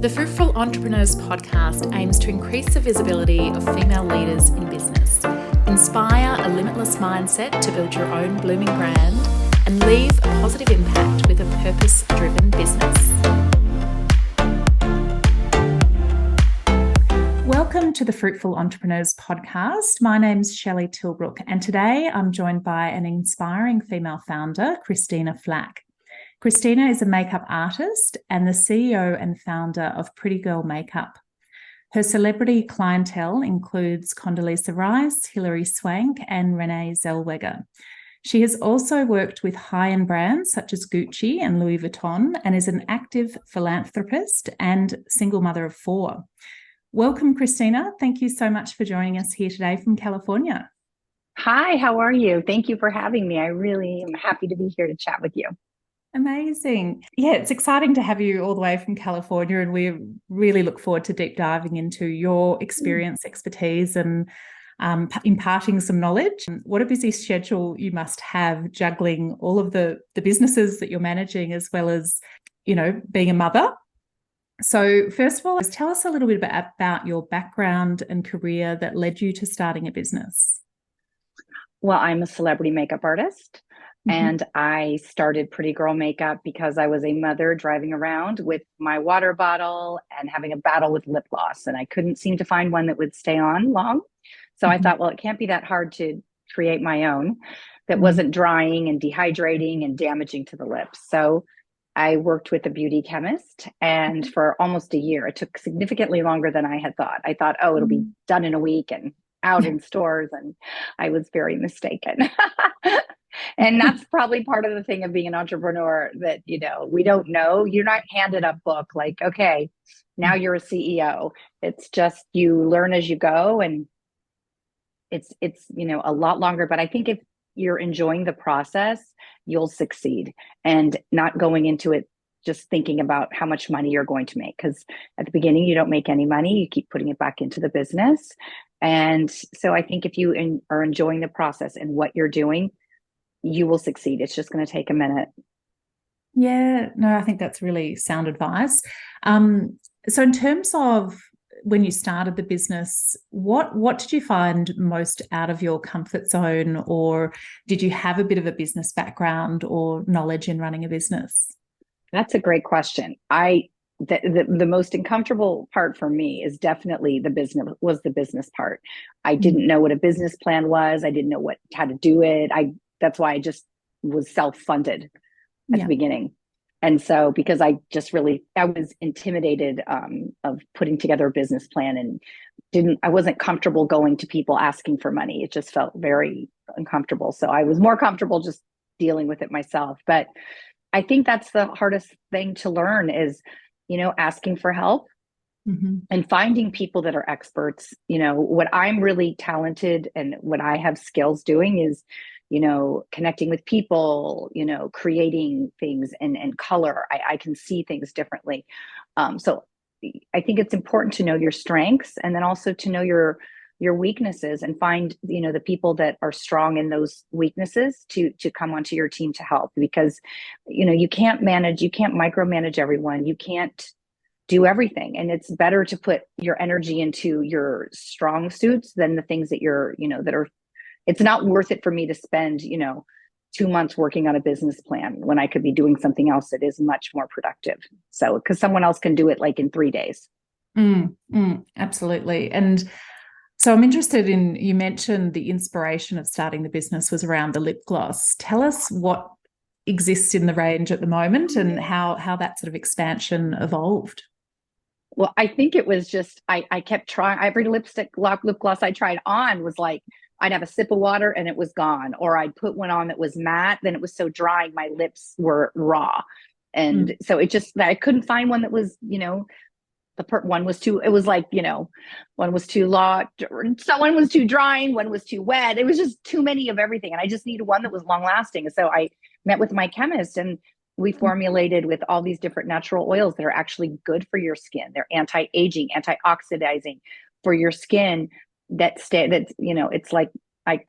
The Fruitful Entrepreneurs podcast aims to increase the visibility of female leaders in business, inspire a limitless mindset to build your own blooming brand, and leave a positive impact with a purpose-driven business. Welcome to the Fruitful Entrepreneurs podcast. My name's Shelley Tilbrook, and today I'm joined by an inspiring female founder, Christina Flach. Christina is a makeup artist and the CEO and founder of Pretty Girl Makeup. Her celebrity clientele includes Condeleeza Rice, Hilary Swank, and Renee Zellweger. She has also worked with high-end brands such as Gucci and Louis Vuitton and is an active philanthropist and single mother of 4. Welcome, Christina. Thank you so much for joining us here today from California. Hi, how are you? Thank you for having me. I really am happy to be here to chat with you. Amazing. Yeah, it's exciting to have you all the way from California, and we really look forward to deep diving into your experience, expertise, and imparting some knowledge. What a busy schedule you must have, juggling all of the businesses that you're managing, as well as, being a mother. So first of all, tell us a little bit about your background and career that led you to starting a business. Well, I'm a celebrity makeup artist. And I started Pretty Girl Makeup because I was a mother driving around with my water bottle and having a battle with lip gloss. And I couldn't seem to find one that would stay on long. So I thought, well, it can't be that hard to create my own that wasn't drying and dehydrating and damaging to the lips. So I worked with a beauty chemist, and for almost a year, it took significantly longer than I had thought. I thought, oh, it'll be done in a week and out in stores. And I was very mistaken. And that's probably part of the thing of being an entrepreneur that, we don't know. You're not handed a book like, okay, now you're a CEO. It's just you learn as you go, and it's a lot longer. But I think if you're enjoying the process, you'll succeed, and not going into it just thinking about how much money you're going to make. Because at the beginning, you don't make any money. You keep putting it back into the business. And so I think if you are enjoying the process and what you're doing, you will succeed. It's just going to take a minute. Yeah, no, I think that's really sound advice. So in terms of when you started the business, what did you find most out of your comfort zone, or did you have a bit of a business background or knowledge in running a business? That's a great question. The most uncomfortable part for me is definitely the business part. I didn't know what a business plan was. I didn't know how to do it. That's why I just was self-funded at the beginning. And so, because I was intimidated of putting together a business plan, and I wasn't comfortable going to people asking for money. It just felt very uncomfortable. So I was more comfortable just dealing with it myself. But I think that's the hardest thing to learn is, asking for help and finding people that are experts. What I'm really talented and what I have skills doing is, connecting with people, creating things and color. I can see things differently. So I think it's important to know your strengths, and then also to know your weaknesses, and find, the people that are strong in those weaknesses to come onto your team to help, because, you can't micromanage everyone. You can't do everything. And it's better to put your energy into your strong suits than the things that it's not worth it for me to spend, 2 months working on a business plan when I could be doing something else that is much more productive. So, because someone else can do it like in 3 days. Absolutely. And so I'm interested in, you mentioned the inspiration of starting the business was around the lip gloss. Tell us what exists in the range at the moment and how that sort of expansion evolved. Well, I think it was just, I kept trying. Every lip gloss I tried on was like, I'd have a sip of water and it was gone. Or I'd put one on that was matte, then it was so dry, my lips were raw. And so I couldn't find one that was, one was too, it was like, one was too long, so one was too dry, and one was too wet. It was just too many of everything. And I just needed one that was long lasting. And so I met with my chemist, and we formulated with all these different natural oils that are actually good for your skin. They're anti-aging, anti-oxidizing for your skin. It's like I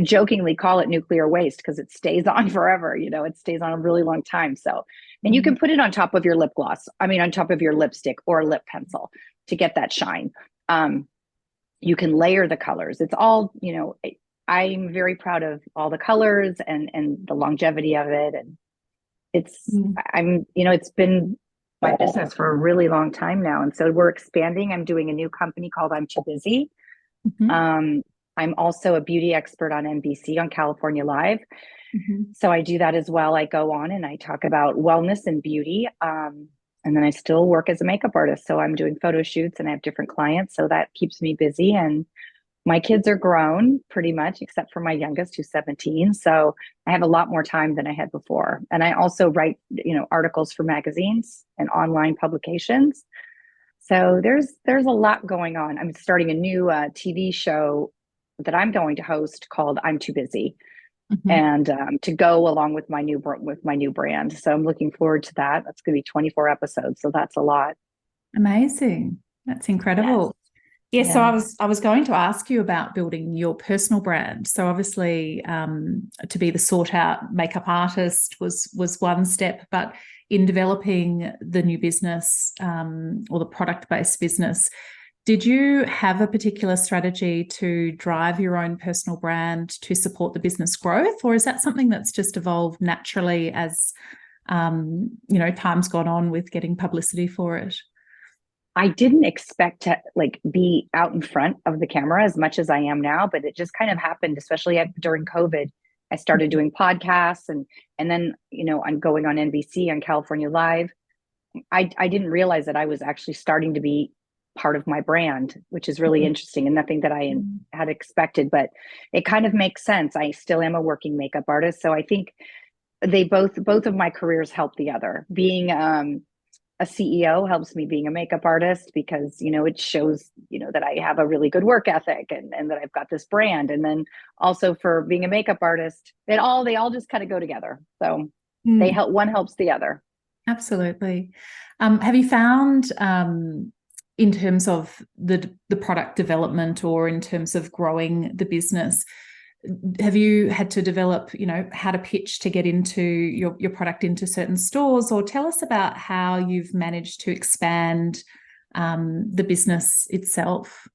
jokingly call it nuclear waste because it stays on forever. It stays on a really long time. So, and you can put it on top of your lip gloss. I mean, on top of your lipstick or lip pencil to get that shine. You can layer the colors. It's all, I'm very proud of all the colors and the longevity of it. And it's been my business for a really long time now. And so we're expanding. I'm doing a new company called I'm Too Busy. I'm also a beauty expert on NBC on California Live. So I do that as well. I go on and I talk about wellness and beauty. And then I still work as a makeup artist. So I'm doing photo shoots and I have different clients. So that keeps me busy. And my kids are grown pretty much, except for my youngest, who's 17. So I have a lot more time than I had before. And I also write, articles for magazines and online publications. So there's a lot going on. I'm starting a new TV show that I'm going to host called I'm Too Busy, and to go along with my new brand. So I'm looking forward to that. That's going to be 24 episodes. So that's a lot. Amazing. That's incredible. Yes. Yeah. So I was going to ask you about building your personal brand. So obviously, to be the sought out makeup artist was one step, but in developing the new business or the product based business, did you have a particular strategy to drive your own personal brand to support the business growth, or is that something that's just evolved naturally as time's gone on with getting publicity for it? I didn't expect to be out in front of the camera as much as I am now, but it just kind of happened, especially during COVID. I started doing podcasts and then, I'm going on NBC on California Live. I didn't realize that I was actually starting to be part of my brand, which is really interesting and nothing that I had expected, but it kind of makes sense. I still am a working makeup artist. So I think they both of my careers help the other. Being a CEO helps me being a makeup artist because, it shows, that I have a really good work ethic and that I've got this brand. And then also for being a makeup artist, they all just kind of go together. So they help, one helps the other. Absolutely. Have you found, in terms of the product development or in terms of growing the business, have you had to develop, how to pitch to get into your product into certain stores? Or tell us about how you've managed to expand the business itself.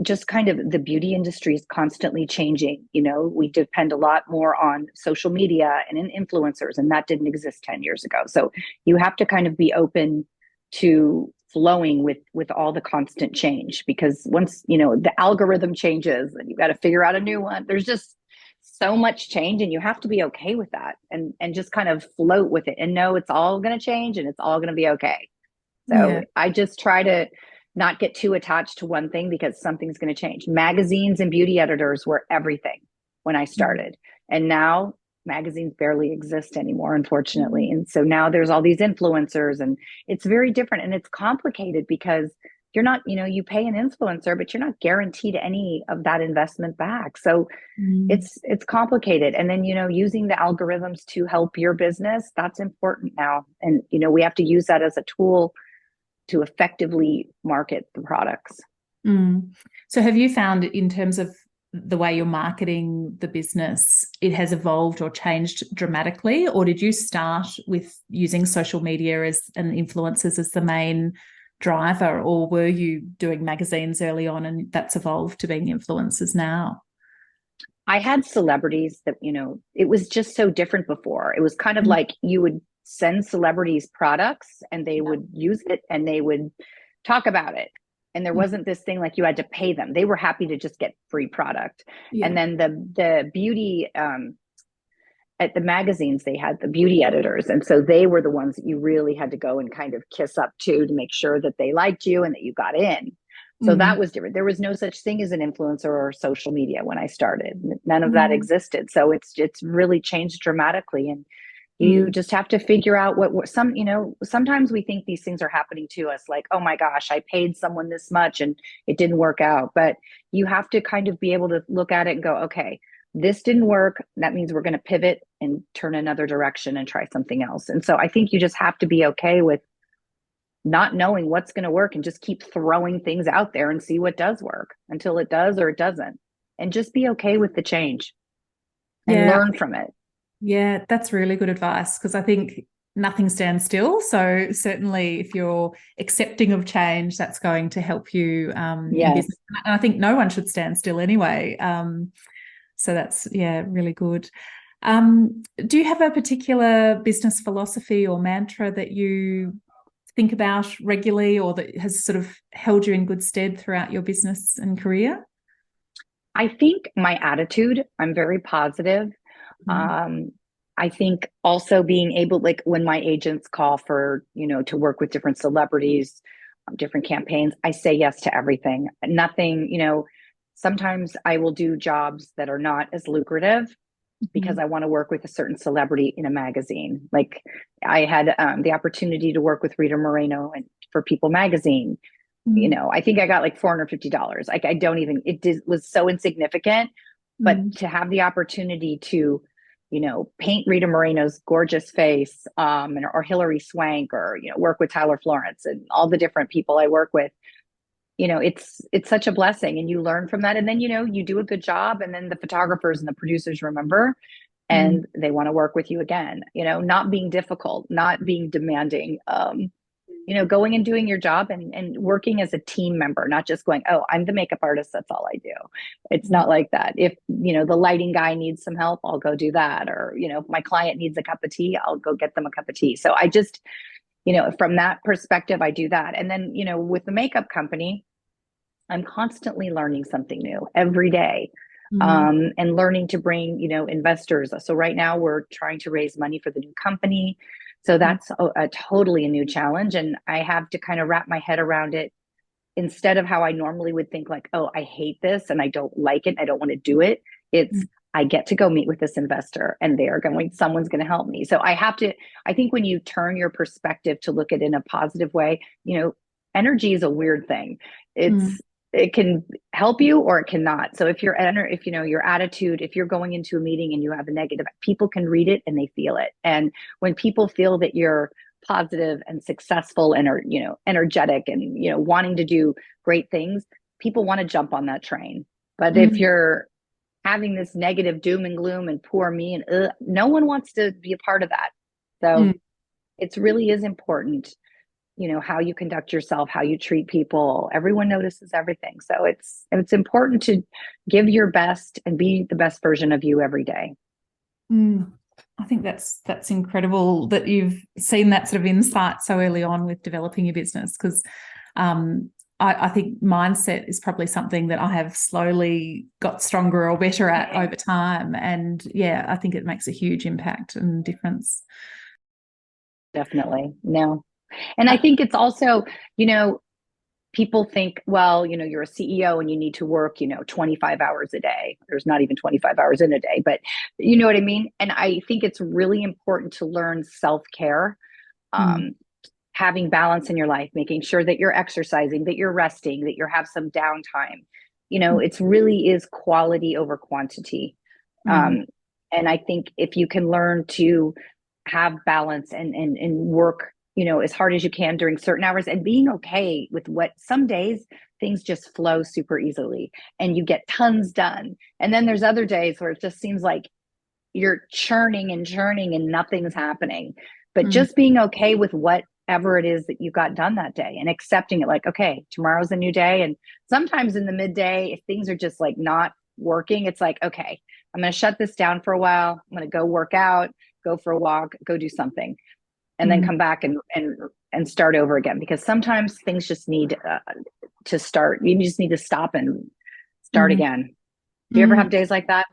Just kind of the beauty industry is constantly changing. We depend a lot more on social media and in influencers, and that didn't exist 10 years ago. So you have to kind of be open to flowing with all the constant change, because once the algorithm changes and you got to figure out a new one, there's just so much change, and you have to be okay with that and just kind of float with it and know it's all going to change and it's all going to be okay. So I just try to not get too attached to one thing because something's going to change. Magazines and beauty editors were everything when I started, and now magazines barely exist anymore, unfortunately. And so now there's all these influencers, and it's very different, and it's complicated because you're not, you pay an influencer, but you're not guaranteed any of that investment back. So it's complicated. And then, using the algorithms to help your business, that's important now. And, we have to use that as a tool to effectively market the products. So have you found, in terms of the way you're marketing the business, it has evolved or changed dramatically? Or did you start with using social media and influencers as the main driver? Or were you doing magazines early on and that's evolved to being influencers now? I had celebrities that, it was just so different before. It was kind of like you would send celebrities products and they would use it and they would talk about it. And there wasn't this thing like you had to pay them. They were happy to just get free product. And then the beauty, at the magazines, they had the beauty editors. And so they were the ones that you really had to go and kind of kiss up to make sure that they liked you and that you got in. So that was different. There was no such thing as an influencer or social media when I started. None of that existed. So it's really changed dramatically. And you just have to figure out what sometimes we think these things are happening to us, like, oh my gosh, I paid someone this much and it didn't work out. But you have to kind of be able to look at it and go, okay, this didn't work. That means we're going to pivot and turn another direction and try something else. And so I think you just have to be okay with not knowing what's going to work and just keep throwing things out there and see what does work until it does or it doesn't. and just be okay with the change and Yeah. learn from it. Yeah, that's really good advice, because I think nothing stands still. So certainly if you're accepting of change, that's going to help you in Yes. business. And I think no one should stand still anyway. So that's, yeah, really good. Do you have a particular business philosophy or mantra that you think about regularly, or that has sort of held you in good stead throughout your business and career? I think my attitude, I'm very positive. I think also being able, like when my agents call for, to work with different celebrities, different campaigns, I say yes to everything. Nothing, sometimes I will do jobs that are not as lucrative because I want to work with a certain celebrity in a magazine. Like I had the opportunity to work with Rita Moreno and for People magazine. I think I got like $450. Like I don't even, was so insignificant, but to have the opportunity to, paint Rita Moreno's gorgeous face, or Hilary Swank, or, work with Florence and all the different people I work with, it's such a blessing, and you learn from that. And then, you do a good job, and then the photographers and the producers remember, and they want to work with you again, not being difficult, not being demanding, going and doing your job and working as a team member, not just going, oh, I'm the makeup artist, that's all I do. It's not like that. If, the lighting guy needs some help, I'll go do that. Or, if my client needs a cup of tea, I'll go get them a cup of tea. So I just, from that perspective, I do that. And then, with the makeup company, I'm constantly learning something new every day. And learning to bring, investors. So right now we're trying to raise money for the new company. So that's a totally a new challenge. And I have to kind of wrap my head around it, instead of how I normally would think, like, oh, I hate this and I don't like it, I don't want to do it. It's, I get to go meet with this investor, and someone's going to help me. So I think when you turn your perspective to look at it in a positive way, energy is a weird thing. It can help you or it cannot. So if your attitude, if you're going into a meeting and you have a negative, people can read it and they feel it. And when people feel that you're positive and successful and are, energetic and, wanting to do great things, people want to jump on that train. But if you're having this negative doom and gloom and poor me, and no one wants to be a part of that. So it really is important, how you conduct yourself, how you treat people. Everyone notices everything. So it's important to give your best and be the best version of you every day. I think that's incredible that you've seen that sort of insight so early on with developing your business, because I think mindset is probably something that I have slowly got stronger or better at over time. And yeah, I think it makes a huge impact and difference. Definitely. No. And I think it's also, people think, well, you're a CEO and you need to work, 25 hours a day. There's not even 25 hours in a day, but you know what I mean? And I think it's really important to learn self-care, having balance in your life, making sure that you're exercising, that you're resting, that you have some downtime. It's really is quality over quantity. And I think if you can learn to have balance and work, as hard as you can during certain hours, and being okay with what some days things just flow super easily and you get tons done. And then there's other days where it just seems like you're churning and nothing's happening. But just being okay with whatever it is that you got done that day and accepting it, like, okay, tomorrow's a new day. And sometimes in the midday, if things are just like not working, it's like, okay, I'm going to shut this down for a while. I'm going to go work out, go for a walk, go do something, and then come back and start over again. Because sometimes things just need to start. You just need to stop and start again. Do you ever have days like that?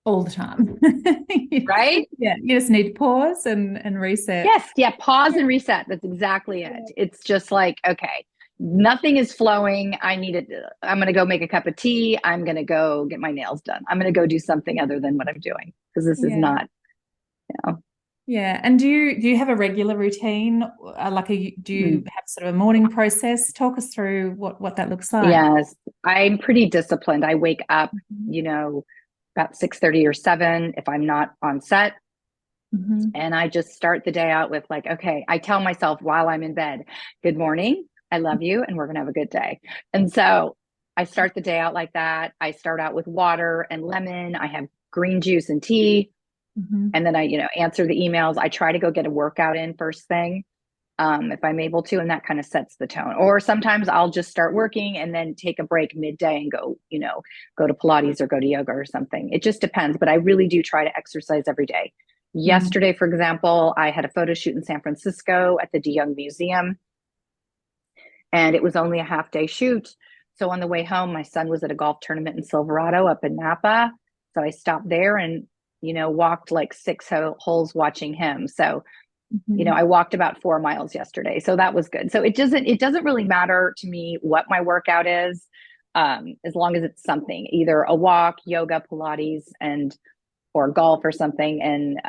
All the time. Right? Yeah. You just need to pause and reset. Yes. Yeah. Pause and reset. That's exactly it. It's just like, okay, nothing is flowing. I'm going to go make a cup of tea. I'm going to go get my nails done. I'm going to go do something other than what I'm doing, because this is not, Yeah. And do you have a regular routine? Do you have sort of a morning process? Talk us through what that looks like. Yes, I'm pretty disciplined. I wake up, about 6:30 or 7 if I'm not on set. And I just start the day out with, like, okay, I tell myself while I'm in bed, good morning, I love you, and we're going to have a good day. And so I start the day out like that. I start out with water and lemon. I have green juice and tea. And then I, answer the emails. I try to go get a workout in first thing, if I'm able to, and that kind of sets the tone. Or sometimes I'll just start working and then take a break midday and go, go to Pilates or go to yoga or something. It just depends, but I really do try to exercise every day. Yesterday, for example, I had a photo shoot in San Francisco at the De Young Museum, and it was only a half-day shoot. So on the way home, my son was at a golf tournament in Silverado up in Napa. So I stopped there and, walked like 6 holes watching him. So, I walked about 4 miles yesterday. So that was good. So it doesn't really matter to me what my workout is, as long as it's something, either a walk, yoga, Pilates, or golf or something. And,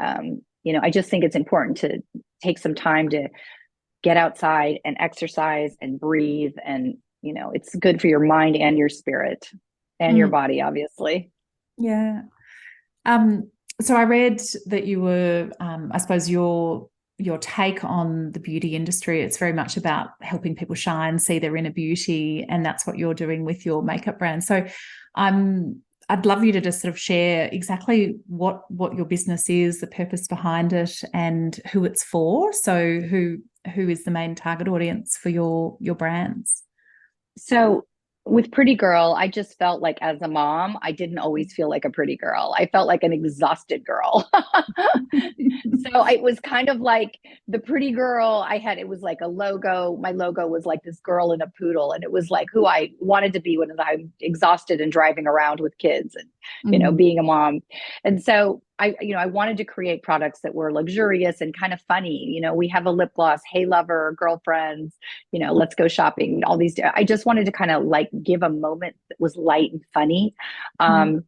I just think it's important to take some time to get outside and exercise and breathe. And, it's good for your mind and your spirit and your body, obviously. Yeah. So I read that you were, I suppose your take on the beauty industry, it's very much about helping people shine, see their inner beauty, and that's what you're doing with your makeup brand. So I'd love you to just sort of share exactly what your business is, the purpose behind it, and who it's for. So who is the main target audience for your brands? So with Pretty Girl, I just felt like as a mom, I didn't always feel like a pretty girl. I felt like an exhausted girl. So it was kind of like the pretty girl I had. It was like a logo. My logo was like this girl in a poodle. And it was like who I wanted to be when I'm exhausted and driving around with kids and, being a mom. And so I wanted to create products that were luxurious and kind of funny. We have a lip gloss, Hey Lover, Girlfriends, let's go shopping, all these. I just wanted to kind of like give a moment that was light and funny. And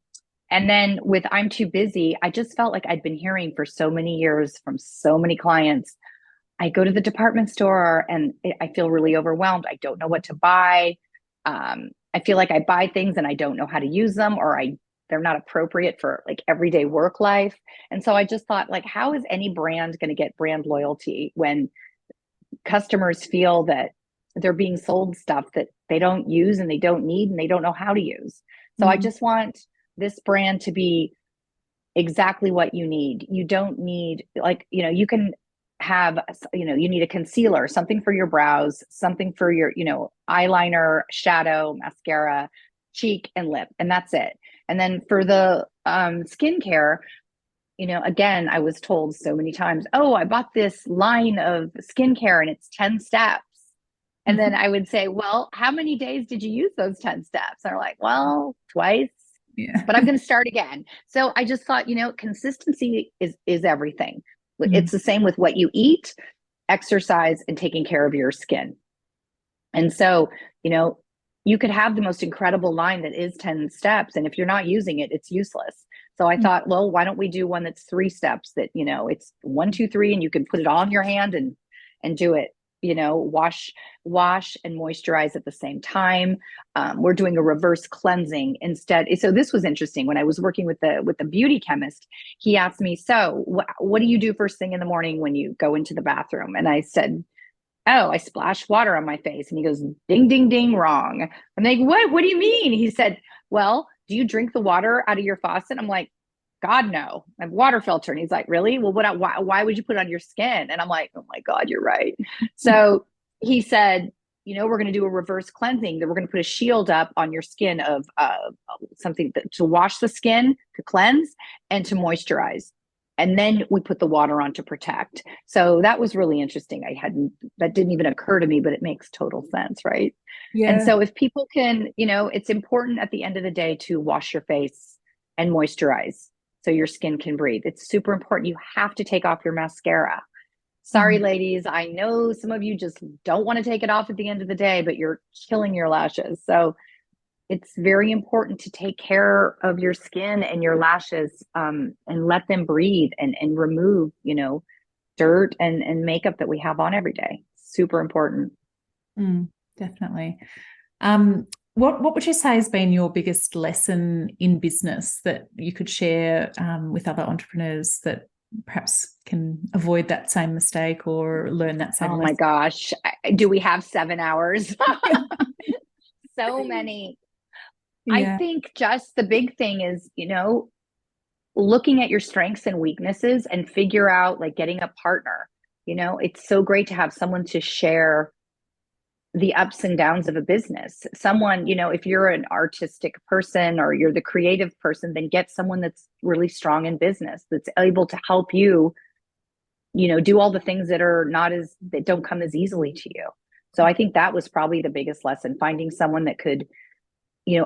then with I'm Too Busy, I just felt like I'd been hearing for so many years from so many clients. I go to the department store and I feel really overwhelmed. I don't know what to buy. I feel like I buy things and I don't know how to use them, or they're not appropriate for like everyday work life. And so I just thought, like, how is any brand going to get brand loyalty when customers feel that they're being sold stuff that they don't use and they don't need and they don't know how to use? So I just want this brand to be exactly what you need. You don't need, like, you can have, you need a concealer, something for your brows, something for your, eyeliner, shadow, mascara, cheek, and lip, and that's it. And then for the skincare, again, I was told so many times, oh, I bought this line of skincare and it's 10 steps. And then I would say, well, how many days did you use those 10 steps? And they're like, well, twice. Yeah. But I'm going to start again. So I just thought, consistency is everything. It's the same with what you eat, exercise, and taking care of your skin. And so, you could have the most incredible line that is 10 steps. And if you're not using it, it's useless. So I thought, well, why don't we do one that's 3 steps that, it's 1, 2, 3, and you can put it all in your hand and do it. Wash and moisturize at the same time. We're doing a reverse cleansing instead. So this was interesting. When I was working with the beauty chemist, he asked me, so what do you do first thing in the morning when you go into the bathroom? And I said, oh, I splash water on my face. And he goes, ding, ding, ding, wrong. I'm like, what do you mean? He said, well, do you drink the water out of your faucet? I'm like, God, no, I have a water filter. And he's like, really? Well, why would you put it on your skin? And I'm like, oh my God, you're right. So he said, we're going to do a reverse cleansing, that we're going to put a shield up on your skin of something to wash the skin, to cleanse, and to moisturize. And then we put the water on to protect. So that was really interesting. That didn't even occur to me, but it makes total sense, right? Yeah. And so if people can, it's important at the end of the day to wash your face and moisturize so your skin can breathe. It's super important. You have to take off your mascara. Sorry, ladies. I know some of you just don't want to take it off at the end of the day, but you're killing your lashes. So it's very important to take care of your skin and your lashes, and let them breathe and remove, dirt and makeup that we have on every day. Super important. Definitely. What would you say has been your biggest lesson in business that you could share with other entrepreneurs that perhaps can avoid that same mistake or learn that same lesson? My gosh. Do we have 7 hours? So many. I Yeah. think just the big thing is, looking at your strengths and weaknesses and figure out like getting a partner. It's so great to have someone to share the ups and downs of a business. Someone, if you're an artistic person or you're the creative person, then get someone that's really strong in business, that's able to help you, do all the things that don't come as easily to you. So I think that was probably the biggest lesson, finding someone that could,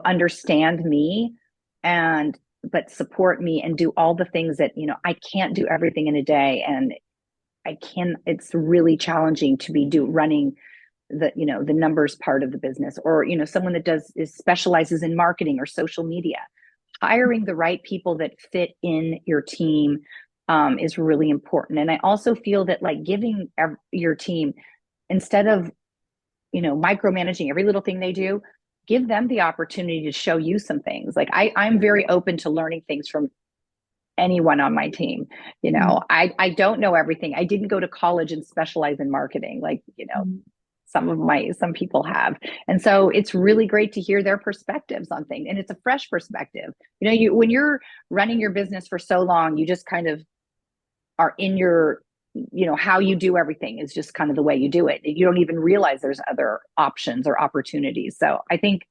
understand me but support me and do all the things that, I can't do everything in a day. And it's really challenging to be running the numbers part of the business, or someone that specializes in marketing or social media. Hiring the right people that fit in your team is really important. And I also feel that like giving your team, instead of micromanaging every little thing they do, give them the opportunity to show you some things. Like I'm very open to learning things from anyone on my team. I don't know everything. I didn't go to college and specialize in marketing, like some people have. And so it's really great to hear their perspectives on things. And it's a fresh perspective. When you're running your business for so long, you just kind of are in your, how you do everything is just kind of the way you do it. You don't even realize there's other options or opportunities. So I think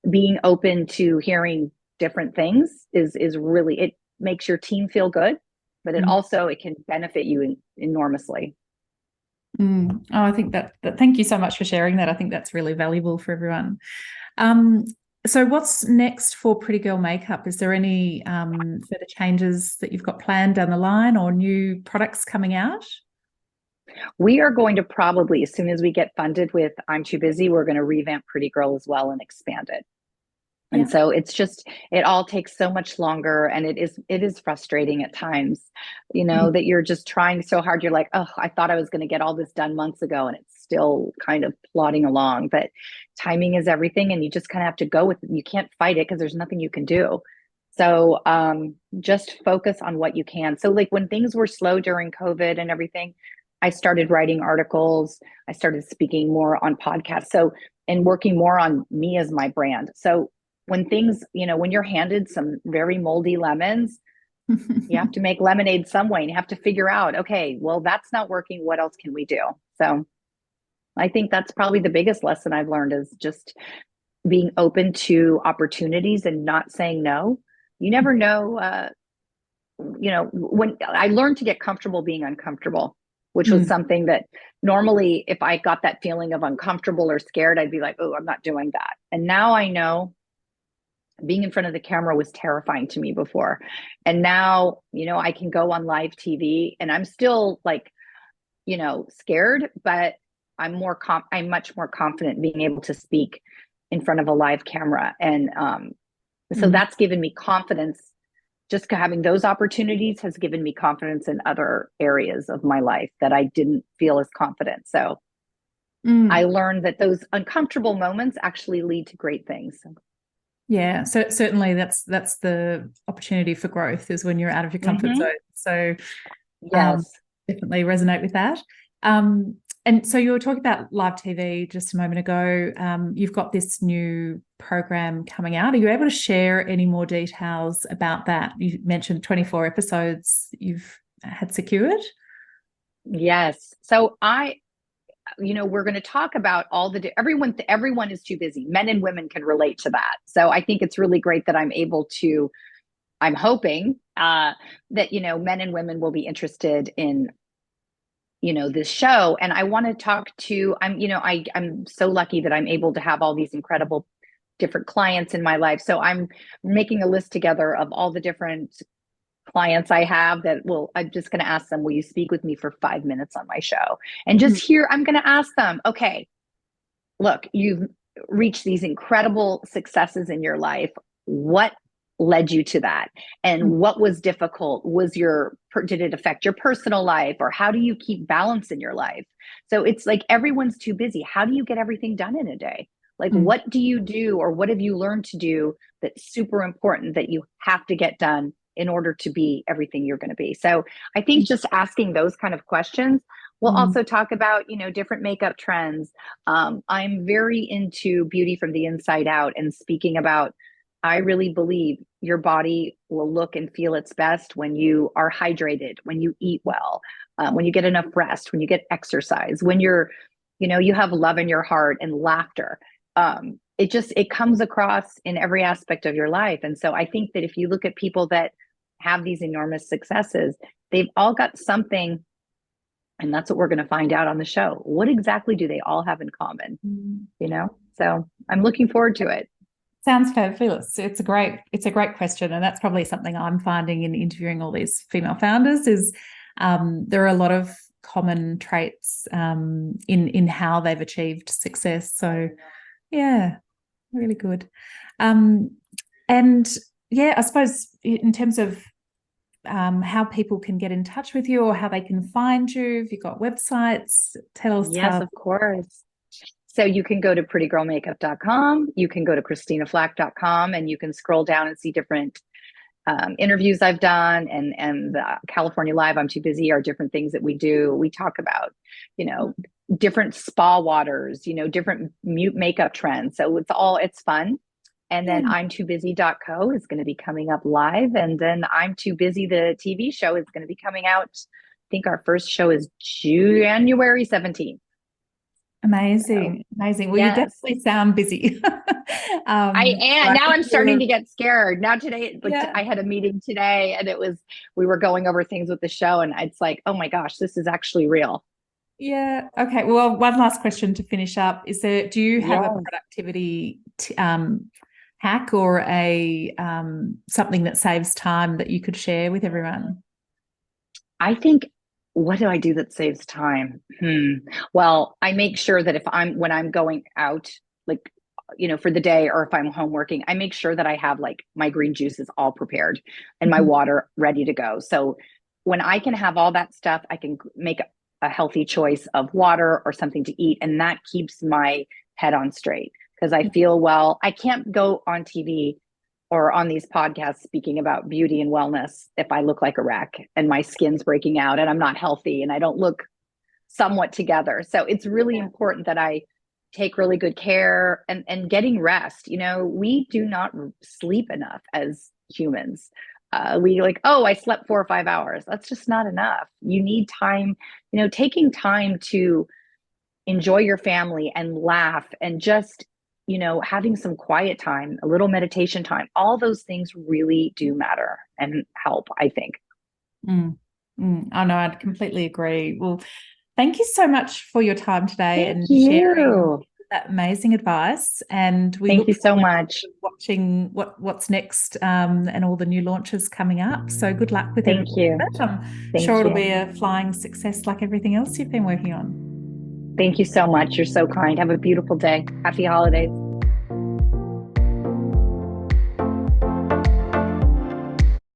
being open to hearing different things is really, it makes your team feel good, but it can benefit you enormously. Oh, I think that thank you so much for sharing that. I think that's really valuable for everyone. So what's next for Pretty Girl Makeup? Is there any further changes that you've got planned down the line, or new products coming out? We are going to probably, as soon as we get funded with I'm Too Busy, we're going to revamp Pretty Girl as well and expand it. And so it all takes so much longer, and it is frustrating at times, that you're just trying so hard. You're like, oh, I thought I was going to get all this done months ago, and it's still kind of plodding along. But timing is everything, and you just kind of have to go with it. You can't fight it because there's nothing you can do. So just focus on what you can. So like when things were slow during COVID and everything, I started writing articles. I started speaking more on podcasts. And working more on me as my brand. So when things, when you're handed some very moldy lemons, you have to make lemonade some way, and you have to figure out, okay, well, that's not working. What else can we do? So I think that's probably the biggest lesson I've learned, is just being open to opportunities and not saying no. You never know. When I learned to get comfortable being uncomfortable, which was something that normally if I got that feeling of uncomfortable or scared, I'd be like, oh, I'm not doing that. And now I know being in front of the camera was terrifying to me before. And now, I can go on live TV, and I'm still like, scared, but I'm much more confident being able to speak in front of a live camera. And so that's given me confidence. Just having those opportunities has given me confidence in other areas of my life that I didn't feel as confident. So I learned that those uncomfortable moments actually lead to great things. Yeah, so certainly that's the opportunity for growth, is when you're out of your comfort zone. So yes, definitely resonate with that. And so you were talking about live TV just a moment ago. You've got this new program coming out. Are you able to share any more details about that? You mentioned 24 episodes you've had secured. Yes. So we're going to talk about everyone is too busy. Men and women can relate to that. So I think it's really great that I'm hoping that, men and women will be interested in, this show. And I want to talk to, I'm so lucky that I'm able to have all these incredible different clients in my life. So I'm making a list together of all the different clients I have I'm just going to ask them, will you speak with me for 5 minutes on my show? And just here, I'm going to ask them, okay, look, you've reached these incredible successes in your life. What led you to that? And what was difficult? Did it affect your personal life? Or how do you keep balance in your life? So it's like, everyone's too busy. How do you get everything done in a day? Like, what do you do, or what have you learned to do that's super important that you have to get done in order to be everything you're going to be? So I think just asking those kind of questions We'll also talk about, different makeup trends. I'm very into beauty from the inside out and speaking about, I really believe your body will look and feel its best when you are hydrated, when you eat well, when you get enough rest, when you get exercise, when you have love in your heart and laughter. It comes across in every aspect of your life. And so I think that if you look at people that have these enormous successes, they've all got something. And that's what we're going to find out on the show. What exactly do they all have in common? So I'm looking forward to it. Sounds fabulous. It's a great question. And that's probably something I'm finding in interviewing all these female founders is there are a lot of common traits in how they've achieved success. So yeah, really good. And yeah, I suppose in terms of how people can get in touch with you or how they can find you, if you've got websites, tell us. Yes, of course. So you can go to prettygirlmakeup.com, you can go to christinaflach.com, and you can scroll down and see different interviews I've done, and the California Live, I'm Too Busy, are different things that we do. We talk about, different spa waters, different mute makeup trends. So it's fun. And then I'm Too Busy.co is going to be coming up live. And then I'm Too Busy, the TV show, is going to be coming out. I think our first show is January 17th. Amazing. Well, yes. You definitely sound busy. I am. Now I'm starting to get scared. Now today, I had a meeting today and we were going over things with the show and it's like, oh my gosh, this is actually real. Yeah. Okay. Well, one last question to finish up. Do you have a productivity hack or a something that saves time that you could share with everyone? I think, what do I do that saves time? Well, I make sure that when I'm going out, like, for the day, or if I'm home working, I make sure that I have like my green juices all prepared and my water ready to go. So when I can have all that stuff, I can make a healthy choice of water or something to eat. And that keeps my head on straight because I feel well. I can't go on TV or on these podcasts speaking about beauty and wellness if I look like a wreck and my skin's breaking out and I'm not healthy and I don't look somewhat together. So it's really important that I take really good care and getting rest. We do not sleep enough as humans. We I slept 4 or 5 hours. That's just not enough. You need time, taking time to enjoy your family and laugh and just, having some quiet time, a little meditation time, all those things really do matter and help, I think. Oh no, I'd completely agree. Well, thank you so much for your time today sharing that amazing advice. And we thank you so much. Watching what's next and all the new launches coming up. So good luck with everything. Thank you. I'm sure it'll be a flying success like everything else you've been working on. Thank you so much. You're so kind. Have a beautiful day. Happy holidays.